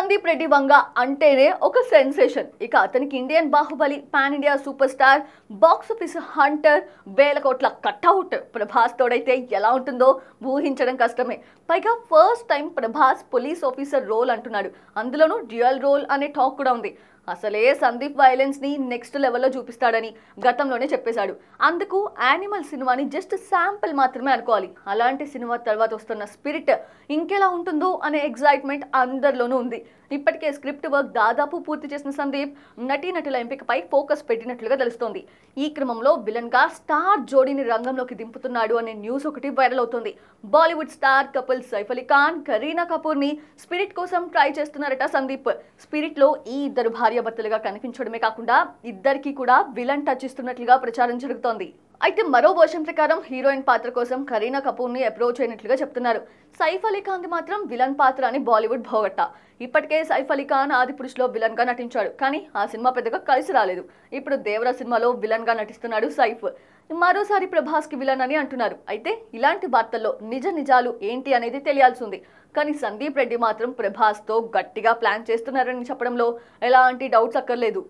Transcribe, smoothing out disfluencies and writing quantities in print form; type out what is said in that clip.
సందీప్ రెడ్డి వంగ అంటేనే ఒక సెన్సేషన్. ఇక అతనికి Indian Baahubali, pan India super star, box office Hunter, వేల కోట్ల కట్అవుట్. ప్రభాస్ తోడైతే ఎలా ఉంటుందో ఊహించడం కష్టమే. పైగా first time Prabhas police officer role అంటున్నాడు. అందులోనూ డ్యూయల్ రోల్ అనే టాక్ కూడా ఉంది. అసలే సందీప్ వైలెన్స్ ని నెక్స్ట్ లెవెల్లో చూపిస్తాడని గతంలోనే చెప్పేశాడు. అందుకు యానిమల్ సినిమాని జస్ట్ శాంపుల్ మాత్రమే అనుకోవాలి. అలాంటి సినిమా తర్వాత వస్తున్న స్పిరిట్ ఇంకెలా ఉంటుందో అనే ఎగ్జైట్మెంట్ అందరిలోనూ ఉంది. ఇప్పటికే స్క్రిప్ట్ వర్క్ దాదాపు పూర్తి చేసిన సందీప్ నటీనటుల ఎంపికపై ఫోకస్ పెట్టినట్లుగా తెలుస్తోంది. ఈ క్రమంలో విలన్ గా స్టార్ జోడీని రంగంలోకి దింపుతున్నాడు అనే న్యూస్ ఒకటి వైరల్ అవుతుంది. బాలీవుడ్ స్టార్ కపుల్ సైఫ్ అలీ ఖాన్, కరీనా కపూర్ ని స్పిరిట్ కోసం ట్రై చేస్తున్నారట సందీప్. స్పిరిట్ లో ఈ ఇద్దరు భార్యాభర్తలుగా కనిపించడమే కాకుండా ఇద్దరికి కూడా విలన్ టచ్ ఇస్తున్నట్లుగా ప్రచారం జరుగుతోంది. అయితే మరో వర్షన్ ప్రకారం హీరోయిన్ పాత్ర కోసం కరీనా కపూర్ ని అప్రోచ్ అయినట్లుగా చెప్తున్నారు. సైఫ్ అలీ ఖాన్ ది మాత్రం విలన్ పాత్ర అని బాలీవుడ్ భోగట్ట. ఇప్పటికే సైఫ్ అలీ ఖాన్ ఆదిపురుషులో విలన్ గా నటించాడు, కానీ ఆ సినిమా పెద్దగా కలిసి రాలేదు. ఇప్పుడు దేవరా సినిమాలో విలన్ గా నటిస్తున్నాడు సైఫ్. మరోసారి ప్రభాస్ కి విలన్ అని అంటున్నారు. అయితే ఇలాంటి వార్తల్లో నిజాలు ఏంటి అనేది తెలియాల్సి ఉంది. కానీ సందీప్ రెడ్డి మాత్రం ప్రభాస్ తో గట్టిగా ప్లాన్ చేస్తున్నారని చెప్పడంలో ఎలాంటి డౌట్స్ అక్కర్లేదు.